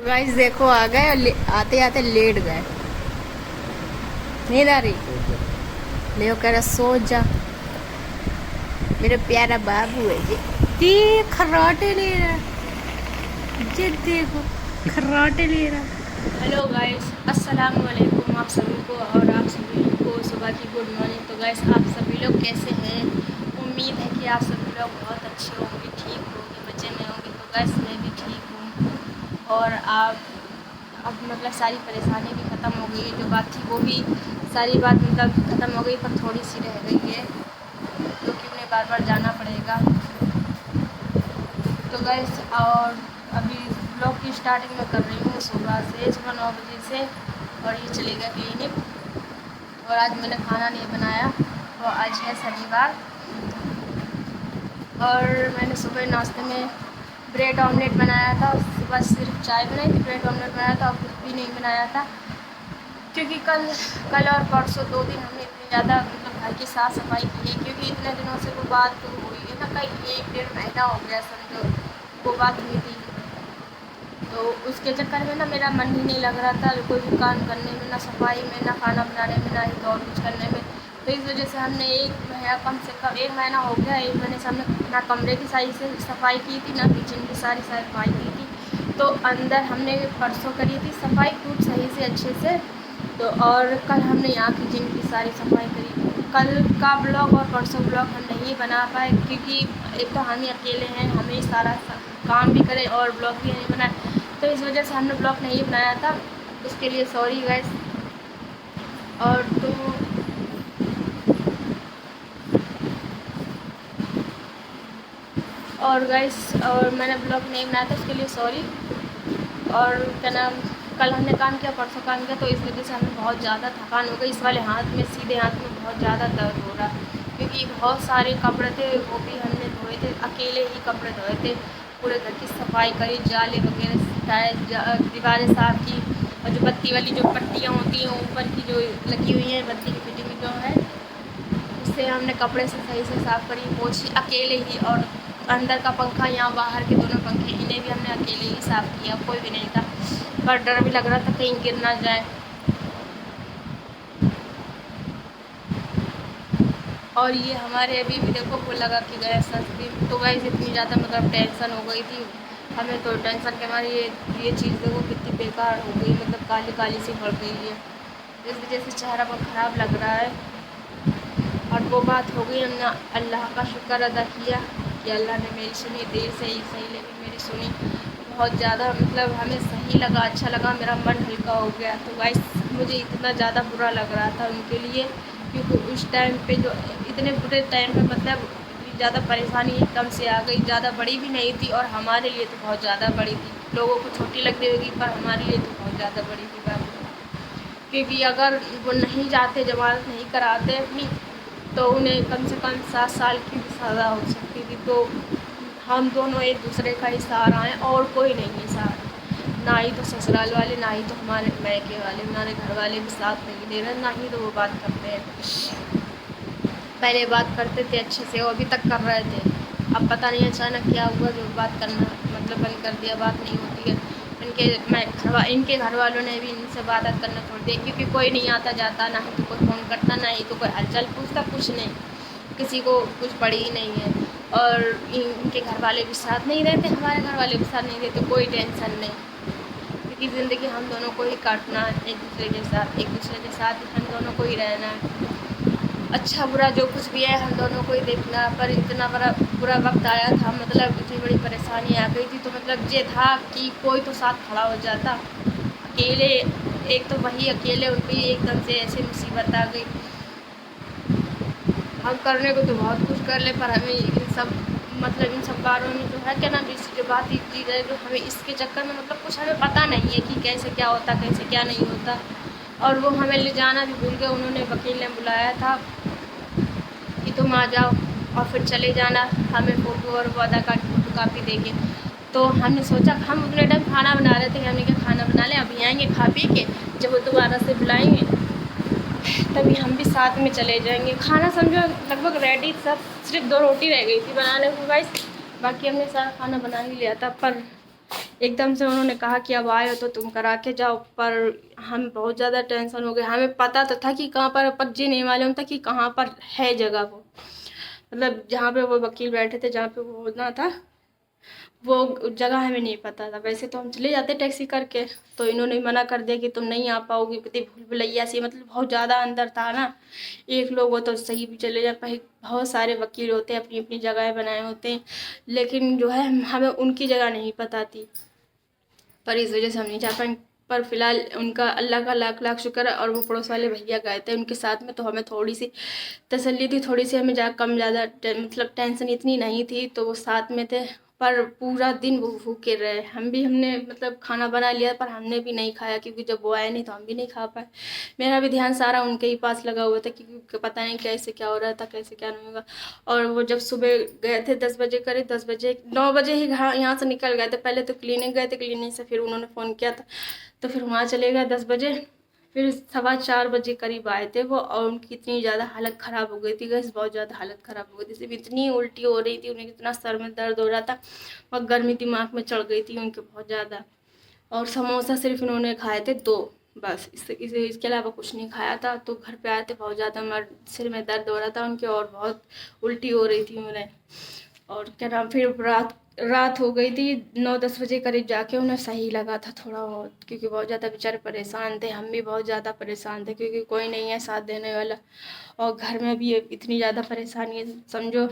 Guys देखो आ गए और आते आते लेट गए। नींद आ रही? लेओ कह रहा सो जा, मेरा प्यारा बाबू है जी। देख खर्राटे ले रहा है जी, देखो खर्राटे ले रहा है। हेलो गाइस, अस्सलाम वालेकुम आप सभी को, और आप सभी को सुबह की गुड मॉर्निंग। तो गाइस आप सभी लोग कैसे हैं? उम्मीद है कि आप सभी लोग बहुत अच्छे होंगे, ठीक होंगे, मज़े में होंगे। तो गाइस मैं भी ठीक हूँ, और आप अब मतलब सारी परेशानी भी ख़त्म हो गई है। जो बात थी वो भी सारी बात मतलब ख़त्म हो गई, पर थोड़ी सी रह गई है क्योंकि उन्हें बार बार जाना पड़ेगा। तो गैस और अभी ब्लॉग की स्टार्टिंग में कर रही हूँ सुबह 9 बजे से, और ये चलेगा क्लिनिक। और आज मैंने खाना नहीं बनाया, तो आज है शनिवार, और मैंने सुबह नाश्ते में ब्रेड ऑमलेट बनाया था। सुबह सिर्फ चाय बनाई थी, ब्रेड ऑमलेट बनाया था और कुछ भी नहीं बनाया था, क्योंकि कल और परसों 2 दिन हमने इतनी ज़्यादा मतलब घर की साफ़ सफाई की है, क्योंकि इतने दिनों से वो बात तो हुई है ना, कहीं 1-1.5 महीना हो गया समझो वो बात हुई थी। तो उसके चक्कर में ना मेरा मन ही नहीं लग रहा था कोई भी काम करने में, ना सफाई में, ना खाना बनाने में, ना ही और कुछ करने में। तो इस वजह से हमने 1 महीना, कम से कम 1 महीना हो गया, 1 महीने से हमने ना कमरे की सारी से सफाई की थी, ना किचन की सारी सफाई की थी। तो अंदर हमने परसों करी थी सफाई खूब सही से अच्छे से। तो और कल हमने यहाँ किचन की सारी सफाई करी। कल का ब्लॉग और परसों ब्लॉग हम नहीं बना पाए, क्योंकि एक तो हम ही अकेले हैं, हमें सारा काम भी करें और ब्लॉग भी नहीं बनाए, तो इस वजह से हमने ब्लॉग नहीं बनाया था। उसके लिए सॉरी गाइस। और तो और गाइस, और मैंने ब्लॉग नहीं बनाया था उसके लिए सॉरी। और क्या नाम, कल हमने काम किया, परसों काम किया, तो इस वजह से हमें बहुत ज़्यादा थकान हो गई। इस वाले हाथ में, सीधे हाथ में बहुत ज़्यादा दर्द हो रहा, क्योंकि बहुत सारे कपड़े थे, वो भी हमने धोए थे, अकेले ही कपड़े धोए थे। पूरे घर की सफाई करी, जाले वगैरह हटाए, दीवारें साफ़ की, और जो बत्ती वाली जो पट्टियाँ होती हैं ऊपर की जो लगी हुई हैं बत्ती की फिटिंग जो है, उससे हमने कपड़े से सही से साफ़ करी, पोछी अकेले ही। और अंदर का पंखा, यहाँ बाहर के दोनों पंखे, इन्हें भी हमने अकेले ही साफ़ किया, कोई भी नहीं था। पर डर भी लग रहा था कहीं गिर ना जाए। और ये हमारे अभी भी देखो वो लगा कि गए सनस्क्रीन। तो गाइस इतनी ज़्यादा मतलब टेंशन हो गई थी हमें, तो टेंशन के हमारी ये चीज़ देखो कितनी बेकार हो गई, मतलब काली काली सी पड़ गई है। इस वजह से चेहरा बहुत ख़राब लग रहा है। और वो बात हो गई, हमने अल्लाह का शुक्र अदा किया कि अल्लाह ने मेरी सुनी, देर से ही सही लेकिन मेरी सुनी। बहुत ज़्यादा मतलब हमें सही लगा, अच्छा लगा, मेरा मन हल्का हो गया। तो गाइस मुझे इतना ज़्यादा बुरा लग रहा था उनके लिए, क्योंकि उस टाइम पे जो इतने बुरे टाइम में मतलब इतनी ज़्यादा परेशानी एकदम से आ गई, ज़्यादा बड़ी भी नहीं थी, और हमारे लिए तो बहुत ज़्यादा बड़ी थी। लोगों को छोटी लगती होगी, पर हमारे लिए तो बहुत ज़्यादा बड़ी थी बात, क्योंकि अगर वो नहीं जाते, जमानत नहीं कराते अपनी, तो उन्हें कम से कम 7 साल की भी सज़ा हो सकती थी। तो हम दोनों एक दूसरे का ही सहारा हैं, और कोई नहीं है सहारा, ना ही तो ससुराल वाले, ना ही तो हमारे मायके वाले, हमारे घर वाले भी साथ नहीं दे रहे, ना ही तो वो बात करते हैं। पहले बात करते थे अच्छे से, वो अभी तक कर रहे थे, अब पता नहीं अचानक क्या हुआ जो बात करना मतलब बंद कर दिया, बात नहीं होती है। इनके घर वालों ने भी इनसे बात करना छोड़ दिया, क्योंकि कोई नहीं आता जाता, ना ही तो कोई फ़ोन करता, ना ही तो कोई हालचाल पूछता, कुछ नहीं, किसी को कुछ पड़ी ही नहीं है। और इनके घर वाले भी साथ नहीं रहते, हमारे घर वाले भी साथ नहीं रहते, कोई टेंशन नहीं, क्योंकि ज़िंदगी हम दोनों को ही काटना है, एक दूसरे के साथ, एक दूसरे के साथ हम दोनों को ही रहना है। अच्छा बुरा जो कुछ भी है हम दोनों को ही देखना। पर इतना बड़ा बुरा वक्त आया था, मतलब इतनी बड़ी परेशानी आ गई थी, तो मतलब ये था कि कोई तो साथ खड़ा हो जाता। अकेले, एक तो वही अकेले, उनकी एकदम से ऐसी मुसीबत आ गई। हम करने को तो बहुत कुछ कर ले, पर हमें इन सब मतलब इन सब बारों में जो है क्या ना, इसकी जो बात चीज़ है, जो हमें इसके चक्कर में मतलब कुछ हमें पता नहीं है कि कैसे क्या होता, कैसे क्या नहीं होता। और वो हमें ले जाना भी भूल गए, उन्होंने वकील ने बुलाया था कि तुम आ जाओ और फिर चले जाना, हमें फ़ोटो और वो आधार कार्ड की फ़ोटो कापी देंगे। तो हमने सोचा, हम उतने टाइम खाना बना रहे थे कि हमने क्या खाना बना लें, अभी आएंगे खा पी के, जब वो दोबारा से बुलाएंगे तभी हम भी साथ में चले जाएंगे। खाना समझो लगभग रेडी, सब सिर्फ 2 रोटी रह गई थी बनाने को गाइस, बाकी हमने सारा खाना बना ही लिया था। पर एकदम से उन्होंने कहा कि अब आए हो तो तुम करा के जाओ। पर हम बहुत ज़्यादा टेंशन हो गए, हमें पता तो था कि कहाँ पर ये नहीं मालूम था कि कहाँ पर है जगह वो, मतलब जहाँ पे वो वकील बैठे थे, जहाँ पे वो होना था, वो जगह हमें नहीं पता था। वैसे तो हम चले जाते टैक्सी करके, तो इन्होंने मना कर दिया कि तुम नहीं आ पाओगी, पति भूल भुलैया सी, मतलब बहुत ज़्यादा अंदर था ना। एक लोग हो तो सही भी चले जा पाए, बहुत सारे वकील होते हैं, अपनी अपनी जगह बनाए होते हैं, लेकिन जो है हमें उनकी जगह नहीं पता थी, पर इस वजह से हम नहीं जा पाए। पर फिलहाल उनका अल्लाह का लाख लाख शुक्र है, और वो पड़ोस वाले भैया गए थे उनके साथ में, तो हमें थोड़ी सी तसल्ली थी, थोड़ी सी हमें कम ज़्यादा मतलब टेंशन इतनी नहीं थी, तो वो साथ में थे। पर पूरा दिन वो भूखे रहे, हमने मतलब खाना बना लिया, पर हमने भी नहीं खाया, क्योंकि जब वो आए नहीं तो हम भी नहीं खा पाए। मेरा भी ध्यान सारा उनके ही पास लगा हुआ था, क्योंकि पता नहीं कैसे क्या हो रहा था, कैसे क्या नहीं होगा। और वो जब सुबह गए थे 10 बजे, करीब 10 बजे 9 बजे ही यहाँ से निकल गए थे। पहले तो क्लिनिक गए थे, क्लिनिक से फिर उन्होंने फ़ोन किया था, तो फिर वहाँ चले गए 10 बजे। फिर 4:15 बजे करीब आए थे वो, और उनकी इतनी ज़्यादा हालत ख़राब हो गई थी गैस, बहुत ज़्यादा हालत ख़राब हो गई थी, सिर्फ इतनी उल्टी हो रही थी उन्हें, इतना सर में दर्द हो रहा था, और गर्मी दिमाग में चढ़ गई थी उनके बहुत ज़्यादा। और समोसा सिर्फ इन्होंने खाए थे 2, बस इसके अलावा कुछ नहीं खाया था। तो घर पे आए थे, बहुत ज़्यादा सिर में दर्द हो रहा था उनके, और बहुत उल्टी हो रही थी उन्हें। और क्या नाम, फिर रात रात हो गई थी, 9-10 बजे करीब जाके उन्हें सही लगा था थोड़ा बहुत, क्योंकि बहुत ज़्यादा बेचारे परेशान थे, हम भी बहुत ज़्यादा परेशान थे, क्योंकि कोई नहीं है साथ देने वाला, और घर में भी इतनी ज़्यादा परेशानी है, समझो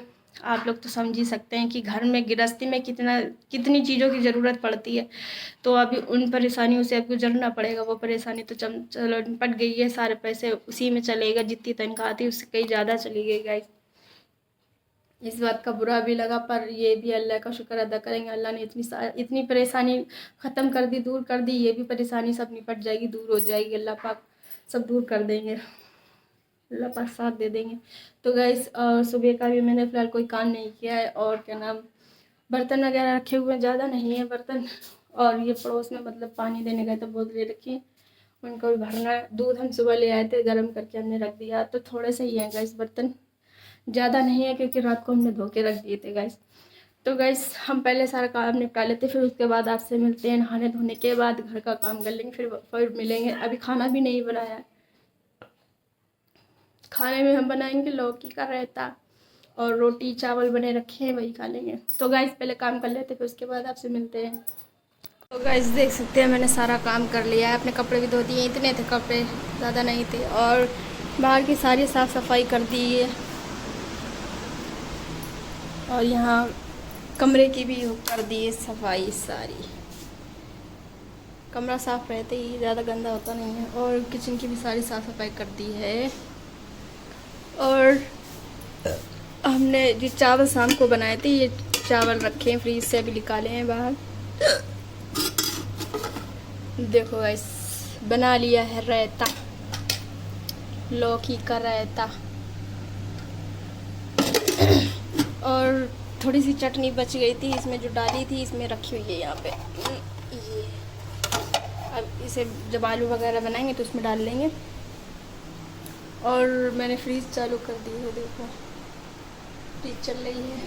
आप लोग तो समझ ही सकते हैं कि घर में गृहस्थी में कितनी चीज़ों की ज़रूरत पड़ती है। तो अभी उन परेशानियों से अब गुजरना पड़ेगा। वो परेशानी तो चलो निपट गई है, सारे पैसे उसी में चलेगा, जितनी तनख्वाह थी उससे कहीं ज़्यादा चली गई गाइस। इस बात का बुरा भी लगा, पर ये भी अल्लाह का शुक्र अदा करेंगे, अल्लाह ने इतनी परेशानी ख़त्म कर दी, दूर कर दी। ये भी परेशानी सब निपट जाएगी, दूर हो जाएगी, अल्लाह पाक सब दूर कर देंगे, अल्लाह पाक साथ दे देंगे। तो गाइस सुबह का भी मैंने फ़िलहाल कोई काम नहीं किया है, और क्या नाम, बर्तन वगैरह रखे हुए ज़्यादा नहीं है बर्तन, और ये पड़ोस में मतलब पानी देने गए तो बोतलें रखी, उनको भी भरना है। दूध हम सुबह ले आए थे, गर्म करके हमने रख दिया, तो थोड़े से ही हैं गाइस बर्तन, ज़्यादा नहीं है, क्योंकि रात को हमने धो के रख दिए थे गाइस। तो गाइस हम पहले सारा काम निपटा लेते, फिर उसके बाद आपसे मिलते हैं, नहाने धोने के बाद घर का काम कर लेंगे, फिर मिलेंगे। अभी खाना भी नहीं बनाया है, खाने में हम बनाएंगे लौकी का रायता, और रोटी चावल बने रखे हैं, वही खा लेंगे। तो गाइस पहले काम कर लेते, फिर उसके बाद आपसे मिलते हैं। तो गाइस देख सकते हैं मैंने सारा काम कर लिया है, अपने कपड़े भी धो दिए, इतने थे कपड़े, ज़्यादा नहीं थे, और बाहर की सारी साफ़ सफाई कर दी है, और यहाँ कमरे की भी कर दी है सफाई सारी, कमरा साफ़ रहते ही ज़्यादा गंदा होता नहीं है, और किचन की भी सारी साफ़ सफाई कर दी है। और हमने ये चावल शाम को बनाए थे, ये चावल रखे हैं फ्रीज से, अभी निकाले हैं बाहर। देखो गाइस बना लिया है रायता, लौकी का रायता, और थोड़ी सी चटनी बच गई थी इसमें, जो डाली थी इसमें रखी हुई है यहाँ पे ये। अब इसे जब आलू वगैरह बनाएंगे तो उसमें डाल लेंगे। और मैंने फ्रीज चालू कर दी है, देखो फ्रीज चल रही है,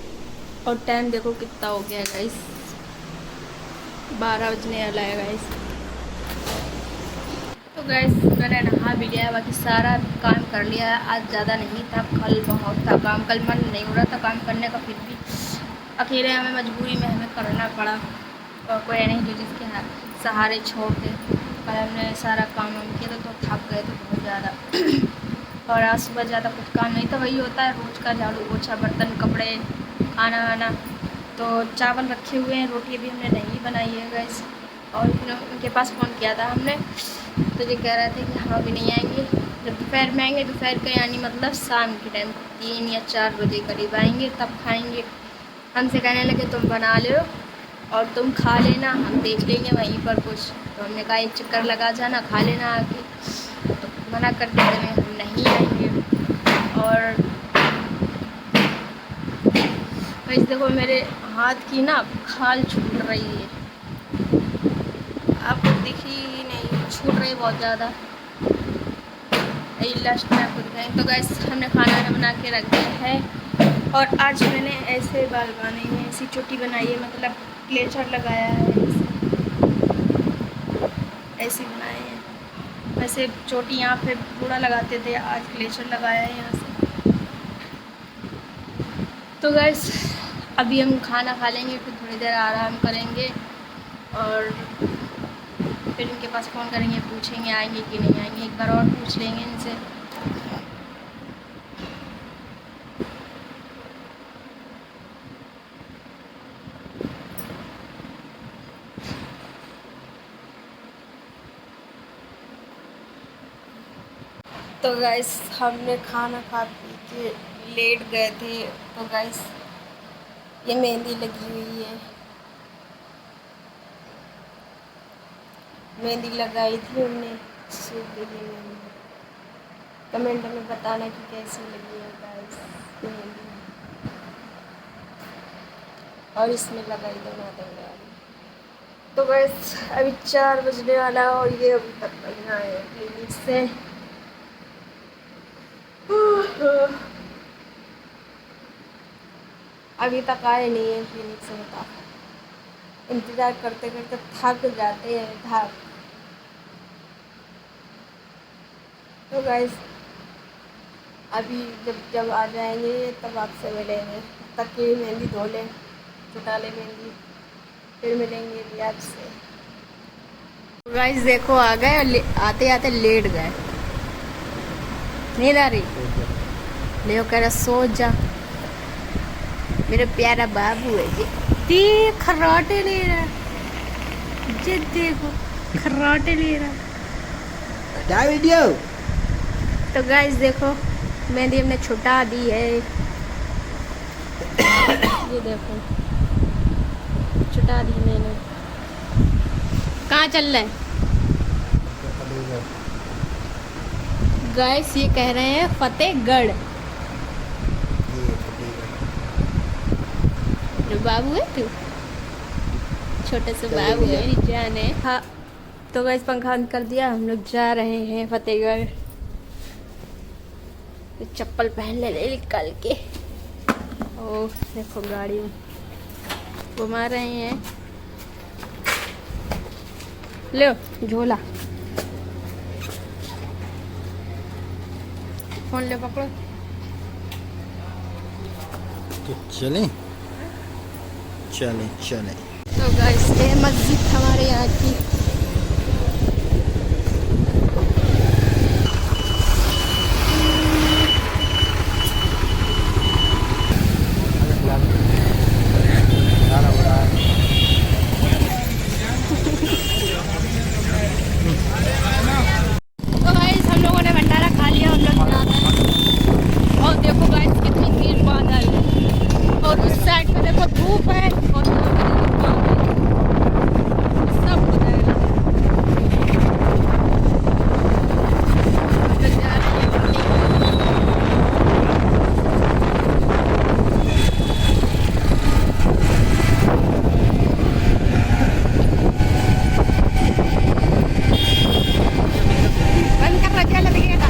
और टाइम देखो कितना हो गया है गाइस, 12 बजने वाला है गाइस। तो गैस मैंने नहा भी लिया है, बाकी सारा काम कर लिया है। आज ज़्यादा नहीं था, कल बहुत था काम, कल मन नहीं हो रहा था काम करने का, फिर भी अकेले हमें मजबूरी में हमें करना पड़ा, और कोई नहीं जो जिसके सहारे छोड़ दे। कल हमने सारा काम वाम किया तो थक गए थे बहुत ज़्यादा। और आज सुबह ज़्यादा कुछ काम नहीं था, वही होता है रोज़ का, झाड़ू पोछा, बर्तन, कपड़े, खाना वाना। तो चावल रखे हुए हैं, रोटी भी हमने नहीं बनाई है गैस। और फिर उनके पास फ़ोन किया था हमने, तो ये कह रहे थे कि हम अभी नहीं आएंगे, जब दोपहर में आएंगे, दोपहर का यानी मतलब शाम के टाइम 3 या 4 बजे करीब आएंगे, तब खाएंगे। हमसे कहने लगे तुम बना लो और तुम खा लेना, हम देख लेंगे वहीं पर कुछ। तो हमने कहा एक चक्कर लगा जाना, खा लेना आके। तो मना कर दिया हम नहीं आएंगे। और वैसे देखो मेरे हाथ की ना खाल छूट रही है, आपको दिखी नहीं, छूट रही बहुत ज़्यादा, लास्ट में आपको दिखाएंगे। तो गैस हमने खाना बना के रख दिया है, और आज मैंने ऐसे बाल बनाए हैं, ऐसी चोटी बनाई है, मतलब क्लेचर लगाया है, ऐसे बनाए हैं। वैसे चोटी यहाँ पे पूरा लगाते थे, आज ग्लेशियर लगाया है यहाँ से। तो गाइस अभी हम खाना खा लेंगे, फिर थोड़ी देर आराम करेंगे और फिर इनके पास फ़ोन करेंगे, पूछेंगे आएंगे कि नहीं आएंगे। एक बार और पूछ लेंगे इनसे। तो गाइस हमने खाना खा पी के लेट गए थे। तो गाइस ये मेहंदी लगी हुई है, मेहंदी लगाई थी हमने। कमेंट में बताना कि कैसी लगी है गाइस मेहंदी। और इसमें लगाई देना देंगे। तो गाइस अभी 4 बजने वाला है और ये अभी तक नहीं आए हैं क्लिनिक से। अभी तक आए नहीं है क्लिनिक से। बता, इंतज़ार करते करते थक जाते हैं, थक। तो गाइस अभी जब आ जाएंगे तब आपसे मिलेंगे। तब तक की मेहंदी धो लें, छुटा लें मेहंदी, फिर मिलेंगे भी आपसे। गाइस देखो आ गए और आते आते लेट गए। नींद आ रही? ले कह रहा सो जा, मेरा प्यारा बाबू है जी। देख खर्राटे ले रहा, जी देखो खर्राटे ले रहा वीडियो। तो गाइस देखो मेहंदी हमने छुटा दी है। ये देखो छुटा दी मैंने। कहाँ चल रहे हैं गाइस? ये कह रहे हैं फतेहगढ़। बाबू है तू, छोटे से बाबू है मेरी जान है। हाँ तो गाइस पंखा बंद कर दिया, हम लोग जा रहे हैं फतेहगढ़। तो चप्पल पहन ले निकल के। ओ देखो गाड़ी घुमा रहे हैं। लो झोला, फोन ले पकड़ो। तो चलें चलें चलें। तो गाइस ये मस्जिद हमारे यहाँ की। तो गाइस हम लोगों ने भंडारा खा लिया, हम लोग जा रहे हैं। और देखो गाइस कितनी भीड़ बादल, और उस साइड पे देखो धूप है और सब हो जाएगा। बंद कर रखा लगेगा।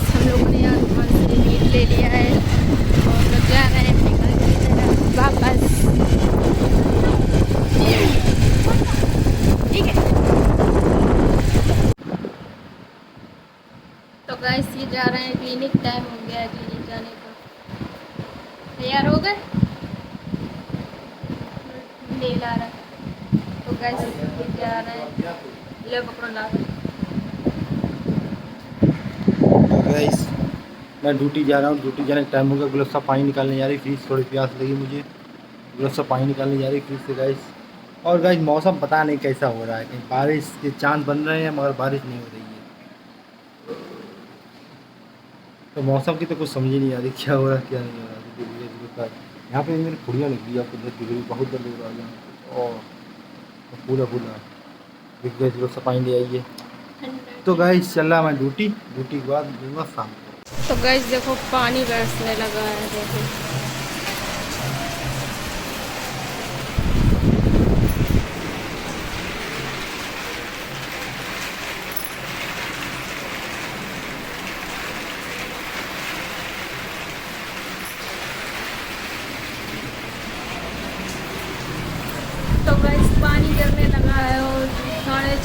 हम लोगों ने यहाँ दुकान से मीट ले लिया है और लोग जा रहे हैं अपने घर की तरफ वापस। ठीक है तो गाइस ये जा रहे हैं क्लिनिक। टाइम हो गया है क्लिनिक जाने का। तैयार हो गए? ले ला रहा। तो गाइस ये जा रहे हैं, ले पकड़ो ला। गाइस मैं ड्यूटी जा रहा हूँ, ड्यूटी जाने का टाइम हो गया। गुलाब साहब पानी निकालने जा रही, फ्रिज थोड़ी प्यास लगी मुझे। गुलाब साहब पानी निकालने जा रही फ्रिज से गाइस। और गाइस मौसम पता नहीं कैसा हो रहा है, कहीं बारिश के चांस बन रहे हैं मगर बारिश नहीं हो रही है। तो मौसम की तो कुछ समझ ही नहीं आ रही क्या हो रहा है क्या नहीं हो रहा है। यहाँ पे मेरी खुड़ियाँ निकली आपको दर्द दिख रही, बहुत दर्द हो रहा है और पूरा गुलाब साहब पानी ले आइए। तो गाइस चल रहा मैं ड्यूटी के बाद दूँगा शाम को। तो गाइस देखो पानी बरसने लगा है, देखो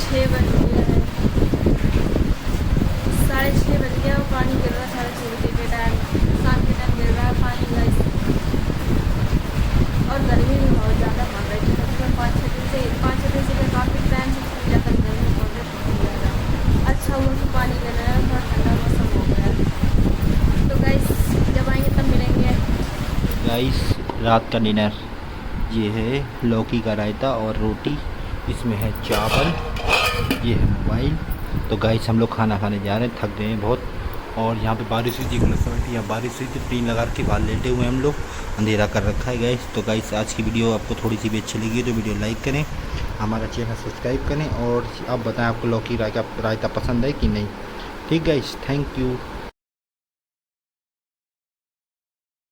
6 बज गया है, 6:30 बज गया और पानी गिर रहा है 6:30 बजे के टाइम, शाम के टाइम गिर रहा है पानी गाइस। और गर्मी भी बहुत ज़्यादा पड़ रही थी, तकरीबन 5-6 दिन से काफ़ी टाइम से काफ़ी ज़्यादा गर्मी पड़ रही बहुत ज़्यादा। अच्छा हुआ कि पानी गिर रहा है, थोड़ा ठंडा मौसम हो गया। तो गाइस जब आएंगे तब मिलेंगे। गाइस रात का डिनर ये है लौकी का रायता और रोटी, इसमें है चावल, ये है मोबाइल। तो गाइस हम लोग खाना खाने जा रहे हैं, थक गए हैं बहुत। और यहाँ पे बारिश हुई थी, यहाँ बारिश हुई थी, टीन लगा के बाहर लेटे हुए हैं हम लोग, अंधेरा कर रखा है गाइस। तो गाइस आज की वीडियो आपको थोड़ी सी भी अच्छी लगी तो वीडियो लाइक करें, हमारा चैनल सब्सक्राइब करें, और आप बताएं आपको लौकी रायता पसंद है कि नहीं। ठीक गाइस, थैंक यू।